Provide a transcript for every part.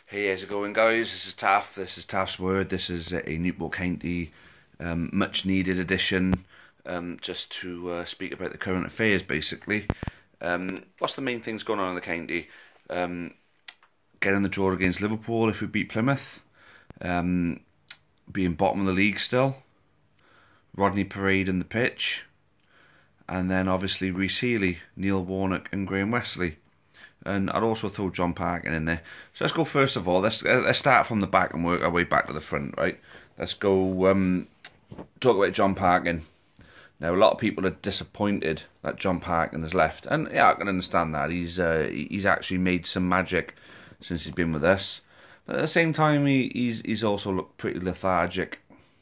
Hey, how's it going, guys? This is Taff. This is Taff's Word. This is a Newport County much needed edition just to speak about the current affairs, basically. What's the main things going on in the county? Getting the draw against Liverpool if we beat Plymouth. Being bottom of the league still. Rodney Parade in the pitch. And then obviously Rhys Healey, Neil Warnock and Graham Wesley. And I'd also throw Jon Parkin in there. So let's go first of all. Let's start from the back and work our way back to the front, right? Let's go talk about Jon Parkin. Now, a lot of people are disappointed that Jon Parkin has left, and yeah, I can understand that. He's actually made some magic since he's been with us, but at the same time, he's also looked pretty lethargic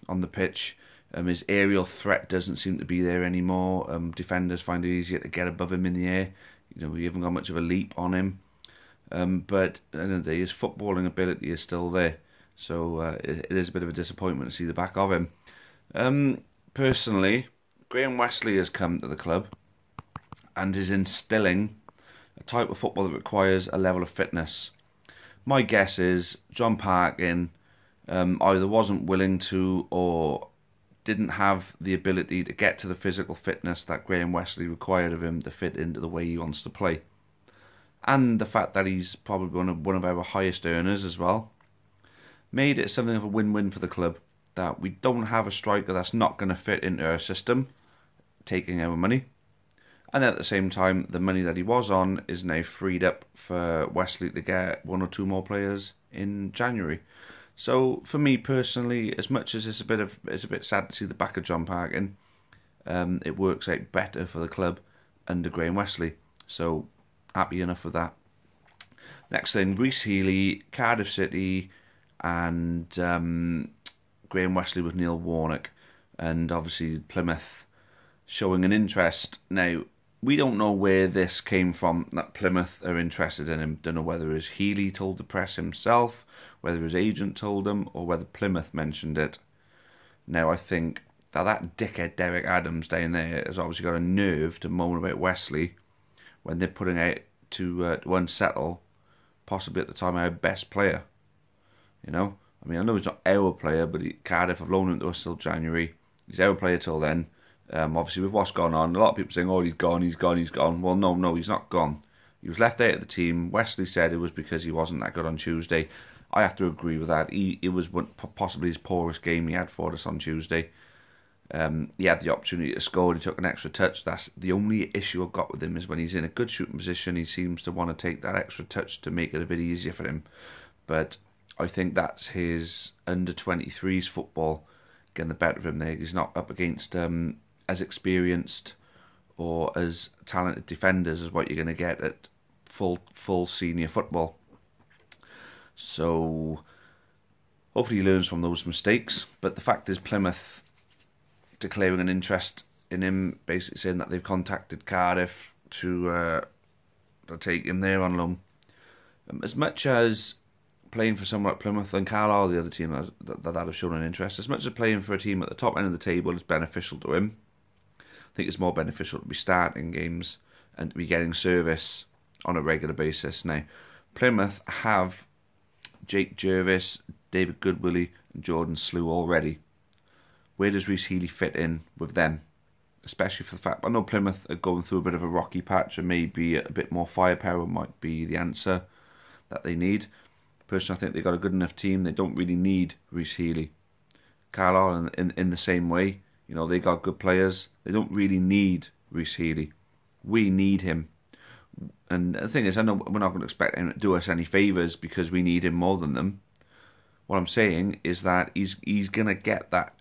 on the pitch. His aerial threat doesn't seem to be there anymore. Defenders find it easier to get above him in the air. We haven't got much of a leap on him. But at the end of the day, his footballing ability is still there. So it is a bit of a disappointment to see the back of him. Personally, Graham Wesley has come to the club and is instilling a type of football that requires a level of fitness. My guess is Jon Parkin either wasn't willing to or didn't have the ability to get to the physical fitness that Graham Wesley required of him to fit into the way he wants to play. And the fact that he's probably one of our highest earners as well made it something of a win-win for the club, that we don't have a striker that's not going to fit into our system, taking our money. And at the same time, the money that he was on is now freed up for Wesley to get one or two more players in January. So for me personally, as much as it's a bit sad to see the back of Jon Parkin, it works out better for the club under Graham Wesley. So happy enough with that. Next thing, Rhys Healey, Cardiff City, and Graham Wesley with Neil Warnock, and obviously Plymouth showing an interest. Now, we don't know where this came from, that Plymouth are interested in him. Don't know whether it's Healey told the press himself, whether his agent told him, or whether Plymouth mentioned it. Now, I think that dickhead Derek Adams down there has obviously got a nerve to moan about Wesley when they're putting out to unsettle, possibly at the time, our best player. I know he's not our player, but Cardiff have loaned him to us till January. He's our player till then. Obviously, with what's gone on, a lot of people saying, oh, he's gone. Well, no, he's not gone. He was left out of the team. Wesley said it was because he wasn't that good on Tuesday. I have to agree with that. It was possibly his poorest game he had for us on Tuesday. He had the opportunity to score. He took an extra touch. That's the only issue I've got with him, is when he's in a good shooting position, he seems to want to take that extra touch to make it a bit easier for him. But I think that's his under-23s football getting the better of him there. He's not up against as experienced or as talented defenders as what you're going to get at full senior football. So hopefully he learns from those mistakes. But the fact is, Plymouth declaring an interest in him, basically saying that they've contacted Cardiff to take him there on loan. As much as playing for someone like Plymouth and Carlisle, the other team that have shown an interest, as much as playing for a team at the top end of the table is beneficial to him, I think it's more beneficial to be starting games and to be getting service on a regular basis. Now, Plymouth have Jake Jervis, David Goodwillie and Jordan Slew already. Where does Rhys Healey fit in with them? Especially for the fact, I know Plymouth are going through a bit of a rocky patch, and maybe a bit more firepower might be the answer that they need. Personally, I think they've got a good enough team. They don't really need Rhys Healey. Carlisle in the same way. They got good players. They don't really need Rhys Healey. We need him. And the thing is, I know we're not going to expect him to do us any favours because we need him more than them. What I'm saying is that he's going to get that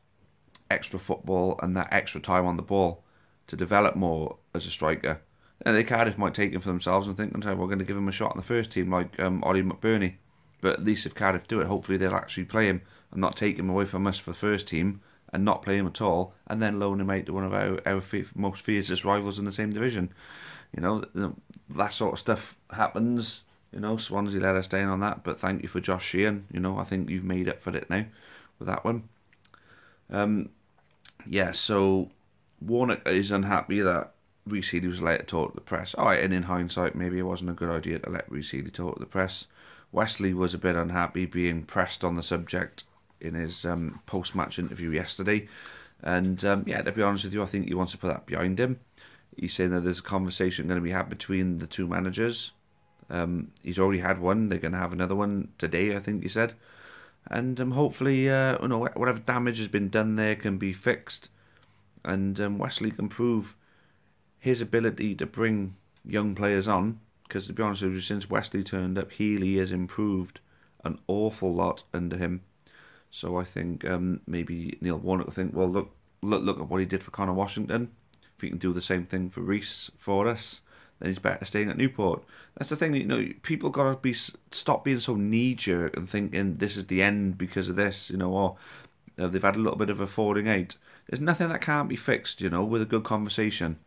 extra football and that extra time on the ball to develop more as a striker. And Cardiff might take him for themselves and think, we're going to give him a shot in the first team like Ollie McBurney. But at least if Cardiff do it, hopefully they'll actually play him and not take him away from us for the first team and not play him at all, and then loan him out to one of our most fiercest rivals in the same division. That sort of stuff happens. Swansea let us down on that, but thank you for Josh Sheehan. I think you've made up for it now with that one. So Warnock is unhappy that Rhys Healey was allowed to talk to the press. Alright, and in hindsight, maybe it wasn't a good idea to let Rhys Healey talk to the press. Wesley was a bit unhappy being pressed on the subject in his post-match interview yesterday. And yeah, to be honest with you, I think he wants to put that behind him. He's saying that there's a conversation going to be had between the two managers. He's already had one. They're going to have another one today, I think he said. And hopefully, whatever damage has been done there can be fixed. And Wesley can prove his ability to bring young players on. Because to be honest with you, since Wesley turned up, Healy has improved an awful lot under him. So I think maybe Neil Warnock will think, well, look at what he did for Connor Washington. If he can do the same thing for Reece for us, then he's better staying at Newport. That's the thing, people got to stop being so knee-jerk and thinking this is the end because of this, or they've had a little bit of a falling out. There's nothing that can't be fixed, with a good conversation.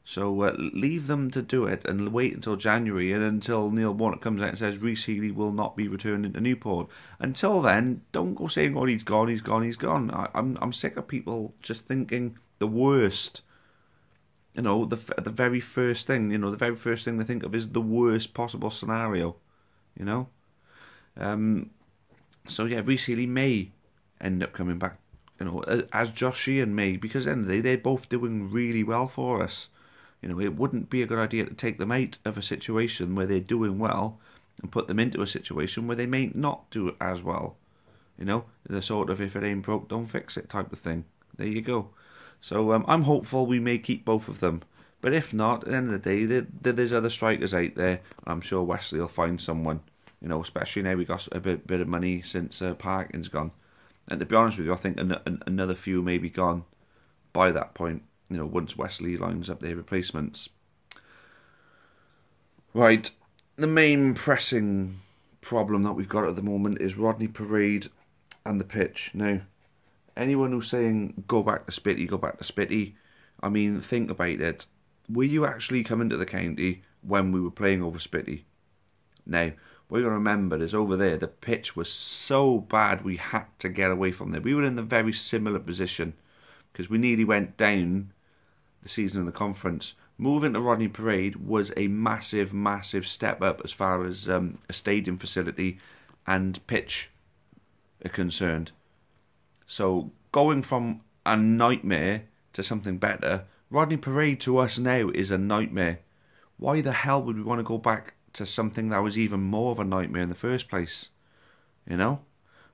So leave them to do it and wait until January and until Neil Warnock comes out and says Reece Healy will not be returning to Newport. Until then, don't go saying, he's gone, he's gone, he's gone. I'm sick of people just thinking the worst. The very first thing, the very first thing they think of is the worst possible scenario, So yeah, Reece Healy may end up coming back, as Josh Sheehan may, because at the end of the day, they're both doing really well for us. It wouldn't be a good idea to take them out of a situation where they're doing well and put them into a situation where they may not do as well. The sort of if it ain't broke, don't fix it type of thing. There you go. So I'm hopeful we may keep both of them. But if not, at the end of the day, there's other strikers out there. I'm sure Wesley will find someone, especially now we got a bit of money since Parkin's gone. And to be honest with you, I think another few may be gone by that point. Once Wesley lines up their replacements. Right, the main pressing problem that we've got at the moment is Rodney Parade and the pitch. Now, anyone who's saying go back to Spitty, I mean, think about it. Were you actually coming to the county when we were playing over Spitty? Now, what you've got to remember is over there, the pitch was so bad we had to get away from there. We were in the very similar position because we nearly went down the season in the conference. Moving to Rodney Parade was a massive, massive step up as far as a stadium facility and pitch are concerned. So going from a nightmare to something better, Rodney Parade to us now is a nightmare. Why the hell would we want to go back to something that was even more of a nightmare in the first place? I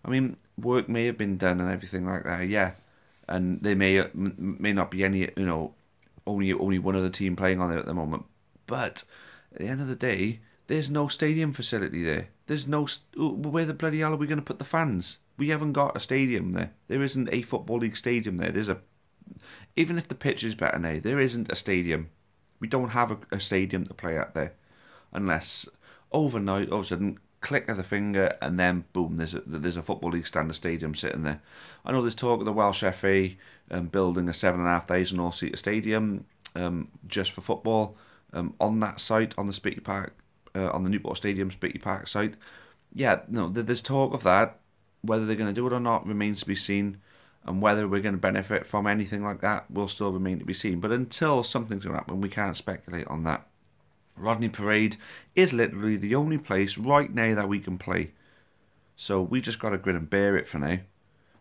mean, work may have been done and everything like that, yeah. And there may not be any, only one other team playing on there at the moment. But at the end of the day, there's no stadium facility there. There's no... Where the bloody hell are we going to put the fans? We haven't got a stadium there. There isn't a Football League stadium there. Even if the pitch is better now, there isn't a stadium. We don't have a stadium to play at there. Unless overnight, all of a sudden, click of the finger, and then boom, there's a Football League standard stadium sitting there. I know there's talk of the Welsh FA building a 7,500 all-seater stadium just for football on that site, on the Spitty Park, on the Newport Stadium Spitty Park site. Yeah, no, there's talk of that. Whether they're going to do it or not remains to be seen, and whether we're going to benefit from anything like that will still remain to be seen. But until something's going to happen, we can't speculate on that. Rodney Parade is literally the only place right now that we can play. So we just got to grin and bear it for now.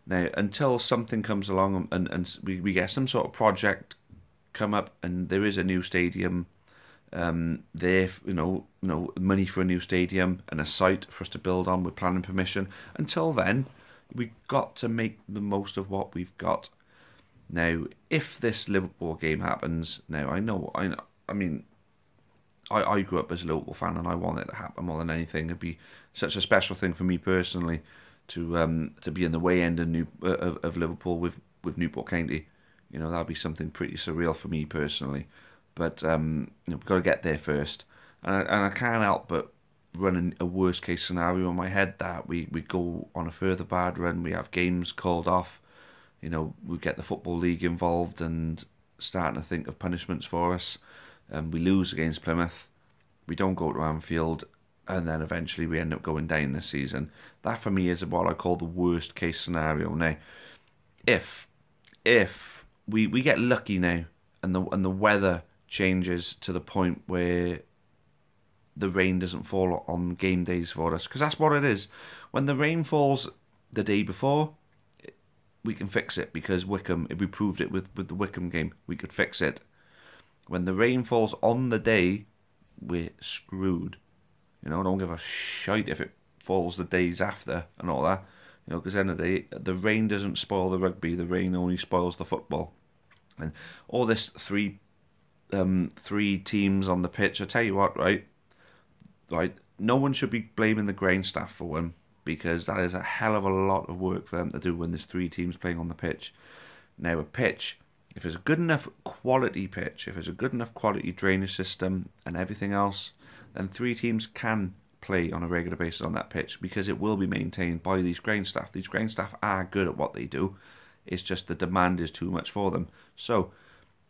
Now, until something comes along and we get some sort of project come up and there is a new stadium there, money for a new stadium and a site for us to build on with planning permission. Until then, we've got to make the most of what we've got. Now, if this Liverpool game happens, now I mean, I grew up as a Liverpool fan and I want it to happen more than anything. It'd be such a special thing for me personally to be in the way end of Liverpool with Newport County. That'd be something pretty surreal for me personally. But we've got to get there first. And I can't help but run a worst case scenario in my head that we go on a further bad run, we have games called off, we get the Football League involved and starting to think of punishments for us. We lose against Plymouth, we don't go to Anfield, and then eventually we end up going down this season. That for me is what I call the worst case scenario. Now, if we get lucky now and the weather changes to the point where the rain doesn't fall on game days for us, because that's what it is. When the rain falls the day before, we can fix it, because Wycombe, we proved it with the Wycombe game, we could fix it. When the rain falls on the day, we're screwed. Don't give a shite if it falls the days after and all that. Because at the end of the day, the rain doesn't spoil the rugby, the rain only spoils the football. And all this three teams on the pitch, I tell you what, right, no one should be blaming the ground staff for one, because that is a hell of a lot of work for them to do when there's 3 teams playing on the pitch. Now, a pitch, if it's a good enough quality pitch, if it's a good enough quality drainage system and everything else, then 3 teams can play on a regular basis on that pitch, because it will be maintained by these ground staff. These ground staff are good at what they do. It's just the demand is too much for them. So,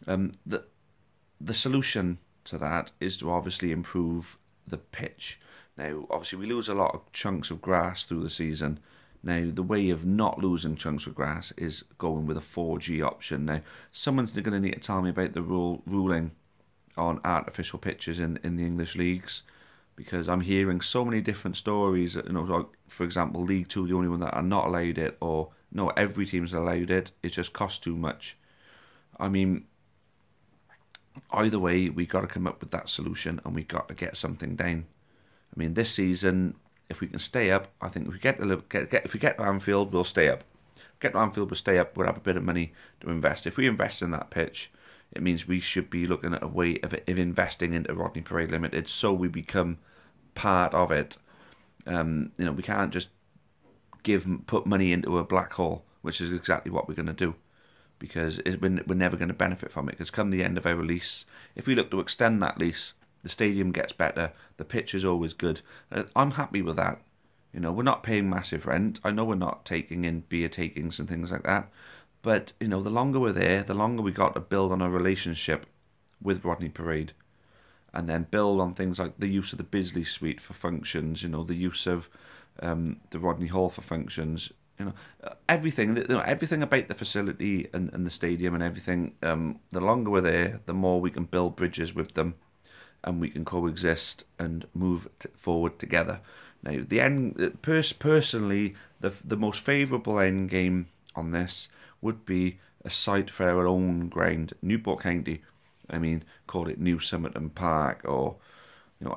the solution to that is to obviously improve the pitch. Now, obviously, we lose a lot of chunks of grass through the season. Now, the way of not losing chunks of grass is going with a 4G option. Now, someone's going to need to tell me about the ruling on artificial pitches in the English leagues, because I'm hearing so many different stories. Like, for example, League 2, the only one that are not allowed it, or no, every team's allowed it. It just costs too much. I mean, either way, we got to come up with that solution, and we got to get something down. I mean, this season, if we can stay up, I think if we get to Anfield, we'll stay up. Get to Anfield, we'll stay up. We'll have a bit of money to invest. If we invest in that pitch, it means we should be looking at a way of investing into Rodney Parade Limited, so we become part of it. We can't just put money into a black hole, which is exactly what we're going to do, because we're never going to benefit from it. Because come the end of our lease, if we look to extend that lease, the stadium gets better, the pitch is always good. I'm happy with that. We're not paying massive rent. I know we're not taking in beer takings and things like that, but the longer we're there, the longer we got to build on a relationship with Rodney Parade, and then build on things like the use of the Bisley Suite for functions. The use of the Rodney Hall for functions. Everything about the facility and the stadium and everything. The longer we're there, the more we can build bridges with them, and we can coexist and move forward together. Now, personally, the most favourable end game on this would be a site for our own ground, Newport County. I mean, call it New Somerton Park, or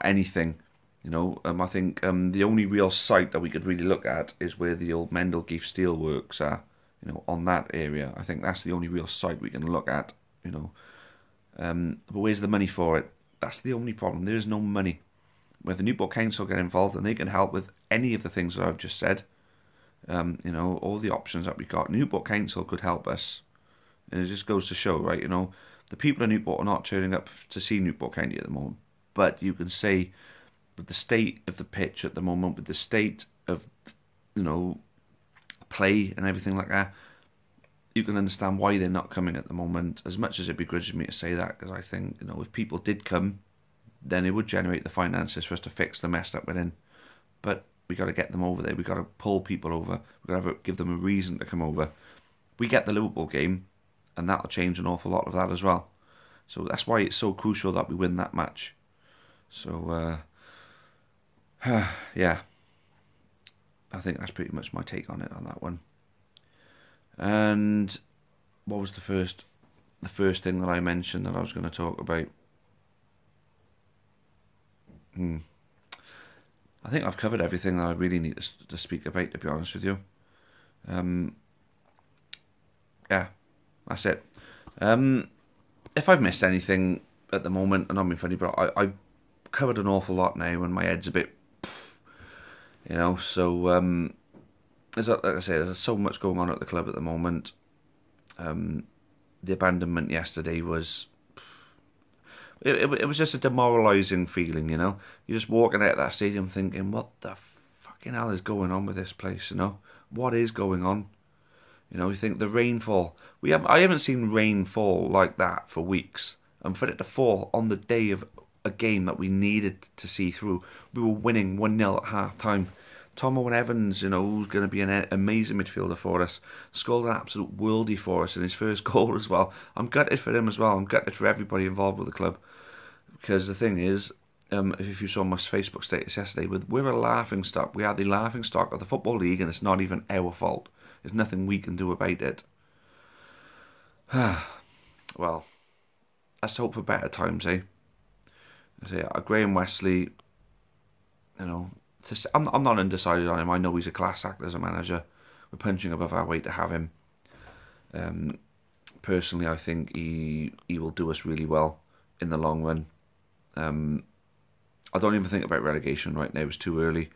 anything. I think the only real site that we could really look at is where the old Mendelgeef Steelworks are. On that area, I think that's the only real site we can look at. But where's the money for it? That's the only problem. There is no money. Where the Newport Council get involved, and they can help with any of the things that I've just said. All the options that we got. Newport Council could help us, and it just goes to show, right? The people in Newport are not turning up to see Newport County at the moment. But you can say, with the state of the pitch at the moment, with the state of play and everything like that, you can understand why they're not coming at the moment. As much as it begrudges me to say that, because I think if people did come, then it would generate the finances for us to fix the mess that we're in. But we got to get them over there. We got to pull people over. We got to give them a reason to come over. We get the Liverpool game, and that'll change an awful lot of that as well. So that's why it's so crucial that we win that match. So yeah, I think that's pretty much my take on it, on that one. And what was the first thing that I mentioned that I was going to talk about? I think I've covered everything that I really need to speak about, to be honest with you. Yeah, that's it. If I've missed anything at the moment, and I'm being funny, but I've covered an awful lot now, and my head's a bit, so like I say, there's so much going on at the club at the moment. The abandonment yesterday was, it was just a demoralising feeling, You're just walking out of that stadium thinking, what the fucking hell is going on with this place, What is going on? You think the rainfall. I haven't seen rain fall like that for weeks. And for it to fall on the day of a game that we needed to see through. We were winning 1-0 at half-time. Tom Owen Evans, who's going to be an amazing midfielder for us, scored an absolute worldie for us in his first goal as well. I'm gutted for him as well. I'm gutted for everybody involved with the club. Because the thing is, if you saw my Facebook status yesterday, we're a laughing stock. We are the laughing stock of the Football League, and it's not even our fault. There's nothing we can do about it. Well, let's hope for better times, eh? I say, Graham Wesley, you know, I'm not undecided on him. I know he's a class act as a manager. We're punching above our weight to have him. Personally, I think he will do us really well in the long run. I don't even think about relegation right now. It's too early.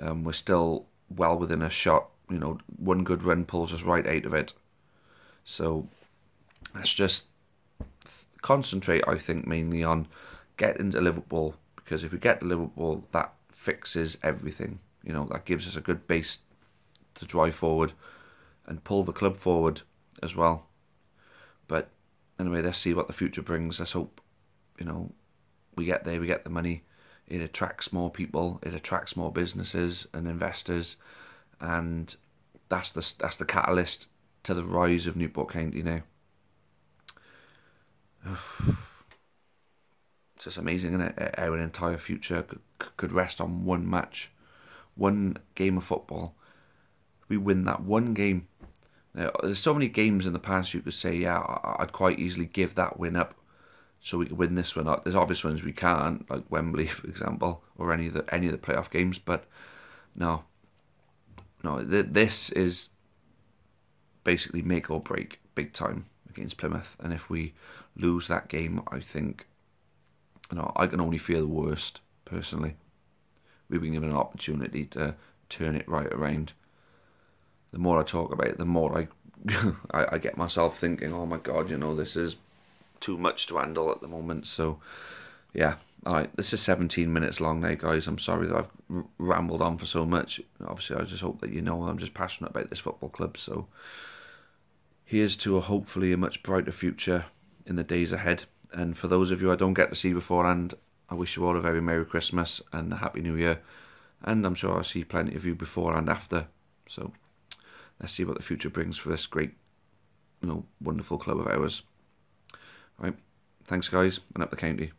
We're still well within a shot. You know, one good run pulls us right out of it. So let's just concentrate, I think, mainly on getting to Liverpool, because if we get to Liverpool, that fixes everything. You know, that gives us a good base to drive forward and pull the club forward as well. But anyway, let's see what the future brings. Let's hope, you know, we get there, we get the money. It attracts more people, it attracts more businesses and investors, and that's the catalyst to the rise of Newport County now. It's just amazing, isn't it? How an entire future could rest on one match, one game of football. We win that one game. Now, there's so many games in the past you could say, yeah, I'd quite easily give that win up so we could win this one. There's obvious ones we can't, like Wembley, for example, or any of the playoff games. But no, this is basically make or break, big time against Plymouth. And if we lose that game, I think, you know, I can only fear the worst personally. We've been given an opportunity to turn it right around. The more I talk about it, the more I get myself thinking, oh my God, you know, this is too much to handle at the moment. So, yeah. Alright, this is 17 minutes long now, guys. I'm sorry that I've rambled on for so much. Obviously, I just hope that you know I'm just passionate about this football club. So, here's to hopefully a much brighter future in the days ahead. And for those of you I don't get to see beforehand, I wish you all a very Merry Christmas and a Happy New Year. And I'm sure I'll see plenty of you before and after. So, let's see what the future brings for this great, you know, wonderful club of ours. Right, thanks guys, and up the county.